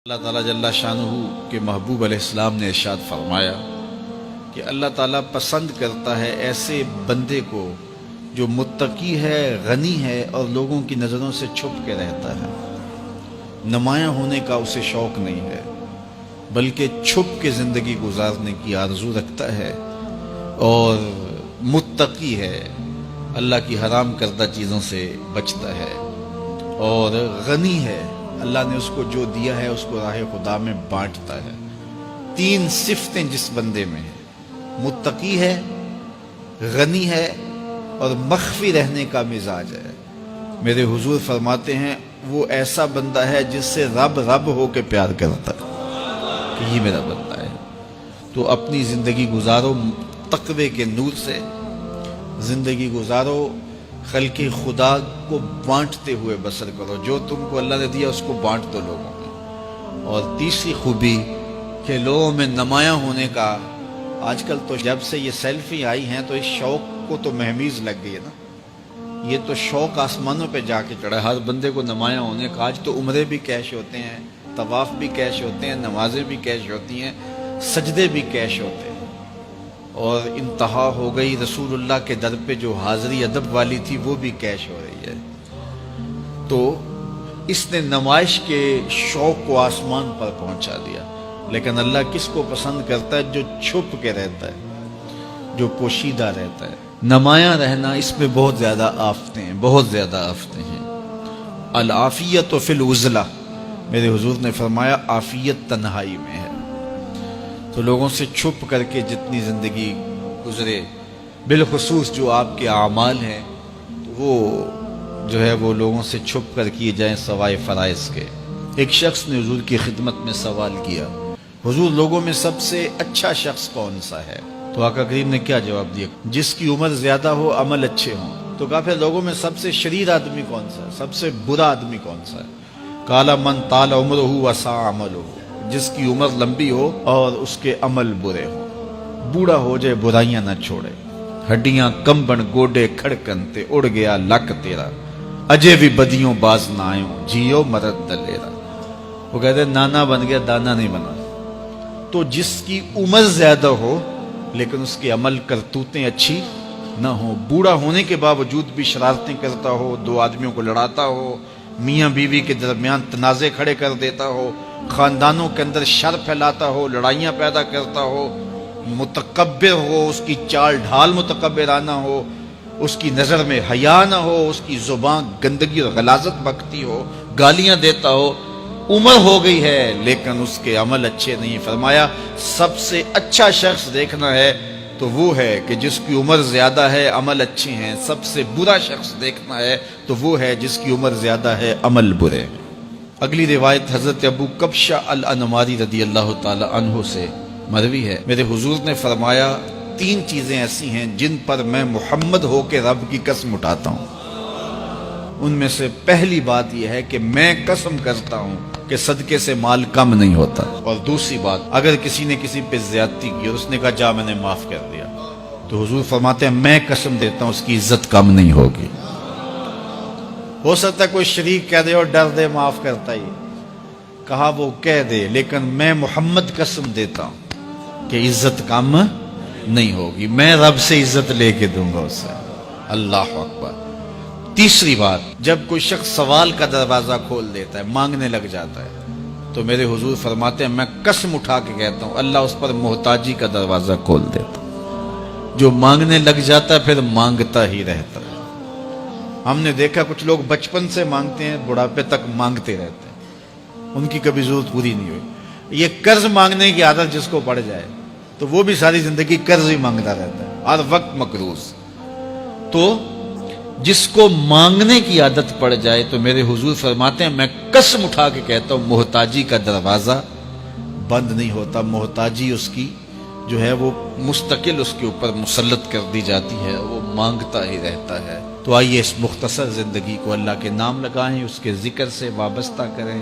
اللہ تعالیٰ جل شانہ کے محبوب علیہ السلام نے ارشاد فرمایا کہ اللہ تعالیٰ پسند کرتا ہے ایسے بندے کو جو متقی ہے، غنی ہے اور لوگوں کی نظروں سے چھپ کے رہتا ہے۔ نمایاں ہونے کا اسے شوق نہیں ہے، بلکہ چھپ کے زندگی گزارنے کی آرزو رکھتا ہے، اور متقی ہے، اللہ کی حرام کردہ چیزوں سے بچتا ہے، اور غنی ہے، اللہ نے اس کو جو دیا ہے اس کو راہ خدا میں بانٹتا ہے۔ تین صفتیں جس بندے میں ہیں، متقی ہے، غنی ہے اور مخفی رہنے کا مزاج ہے، میرے حضور فرماتے ہیں وہ ایسا بندہ ہے جس سے رب ہو کے پیار کرتا ہے کہ یہ میرا بندہ ہے۔ تو اپنی زندگی گزارو تقوی کے نور سے، زندگی گزارو خلق خدا کو بانٹتے ہوئے بسر کرو، جو تم کو اللہ نے دیا اس کو بانٹ دو لوگوں میں۔ اور تیسری خوبی کہ لوگوں میں نمایاں ہونے کا، آج کل تو جب سے یہ سیلفی آئی ہیں تو اس شوق کو تو مہمیز لگ گئی ہے نا، یہ تو شوق آسمانوں پہ جا کے چڑھا ہے ہر بندے کو نمایاں ہونے کا۔ آج تو عمرے بھی کیش ہوتے ہیں، طواف بھی کیش ہوتے ہیں، نمازیں بھی کیش ہوتی ہیں، سجدے بھی کیش ہوتے ہیں، اور انتہا ہو گئی رسول اللہ کے در پہ جو حاضری ادب والی تھی وہ بھی کیش ہو رہی ہے۔ تو اس نے نمائش کے شوق کو آسمان پر پہنچا دیا۔ لیکن اللہ کس کو پسند کرتا ہے؟ جو چھپ کے رہتا ہے، جو پوشیدہ رہتا ہے۔ نمایاں رہنا، اس میں بہت زیادہ آفتیں ہیں، بہت زیادہ آفتیں ہیں۔ العافیت فی العزلہ، میرے حضور نے فرمایا عافیت تنہائی میں ہے۔ تو لوگوں سے چھپ کر کے جتنی زندگی گزرے، بالخصوص جو آپ کے اعمال ہیں وہ جو ہے وہ لوگوں سے چھپ کر کیے جائیں سوائے فرائض کے۔ ایک شخص نے حضور کی خدمت میں سوال کیا، حضور لوگوں میں سب سے اچھا شخص کون سا ہے؟ تو آقا کریم نے کیا جواب دیا؟ جس کی عمر زیادہ ہو، عمل اچھے ہوں۔ تو کہا پھر لوگوں میں سب سے شریر آدمی کون سا ہے؟ سب سے برا آدمی کون سا ہے؟ قال من طال عمرہ وسع عملہ، جس کی عمر لمبی ہو اور اس کے عمل برے ہوں، بوڑھا ہو جائے برائیاں نہ چھوڑے، ہڈیاں کمبن گوڈے کھڑکن تے اڑ گیا لک تیرا، اجے بھی بدیوں باز نہ آئوں، جیو مرد دلیرا۔ وہ کہتے نانا بن گیا دانا نہیں بنا۔ تو جس کی عمر زیادہ ہو لیکن اس کے عمل کرتوتیں اچھی نہ ہوں، بوڑھا ہونے کے باوجود بھی شرارتیں کرتا ہو، دو آدمیوں کو لڑاتا ہو، میاں بیوی کے درمیان تنازع کھڑے کر دیتا ہو، خاندانوں کے اندر شر پھیلاتا ہو، لڑائیاں پیدا کرتا ہو، متکبر ہو، اس کی چال ڈھال متکبرانہ ہو، اس کی نظر میں حیا نہ ہو، اس کی زبان گندگی اور غلاظت بکتی ہو، گالیاں دیتا ہو، عمر ہو گئی ہے لیکن اس کے عمل اچھے نہیں۔ فرمایا سب سے اچھا شخص دیکھنا ہے تو وہ ہے کہ جس کی عمر زیادہ ہے، عمل اچھے ہیں۔ سب سے برا شخص دیکھنا ہے تو وہ ہے جس کی عمر زیادہ ہے، عمل برے ہیں۔ اگلی روایت حضرت ابو کبشہ الانماری رضی اللہ تعالی عنہ سے مروی ہے، میرے حضور نے فرمایا تین چیزیں ایسی ہیں جن پر میں محمد ہو کے رب کی قسم اٹھاتا ہوں۔ ان میں سے پہلی بات یہ ہے کہ میں قسم کرتا ہوں کہ صدقے سے مال کم نہیں ہوتا، اور دوسری بات اگر کسی نے کسی پہ زیادتی کی اور اس نے کہا جا میں نے معاف کر دیا، تو حضور فرماتے ہیں میں قسم دیتا ہوں اس کی عزت کم نہیں ہوگی۔ ہو سکتا ہے کوئی شریک کہہ دے اور ڈر دے معاف کرتا ہی، کہا وہ کہہ دے، لیکن میں محمد قسم دیتا ہوں کہ عزت کم نہیں ہوگی، میں رب سے عزت لے کے دوں گا اسے۔ اللہ اکبر۔ تیسری بات، جب کوئی شخص سوال کا دروازہ کھول دیتا ہے، مانگنے لگ جاتا ہے، تو میرے حضور فرماتے ہیں میں قسم اٹھا کے کہتا ہوں اللہ اس پر محتاجی کا دروازہ کھول دیتا ہے۔ جو مانگنے لگ جاتا ہے پھر مانگتا ہی رہتا ہے۔ ہم نے دیکھا کچھ لوگ بچپن سے مانگتے ہیں، بڑھاپے تک مانگتے رہتے ہیں، ان کی کبھی ضرورت پوری نہیں ہوئی۔ یہ قرض مانگنے کی عادت جس کو پڑ جائے تو وہ بھی ساری زندگی قرض ہی مانگتا رہتا ہے، ہر وقت مقروض۔ تو جس کو مانگنے کی عادت پڑ جائے تو میرے حضور فرماتے ہیں میں قسم اٹھا کے کہتا ہوں محتاجی کا دروازہ بند نہیں ہوتا، محتاجی اس کی جو ہے وہ مستقل اس کے اوپر مسلط کر دی جاتی ہے، وہ مانگتا ہی رہتا ہے۔ تو آئیے اس مختصر زندگی کو اللہ کے نام لگائیں، اس کے ذکر سے وابستہ کریں۔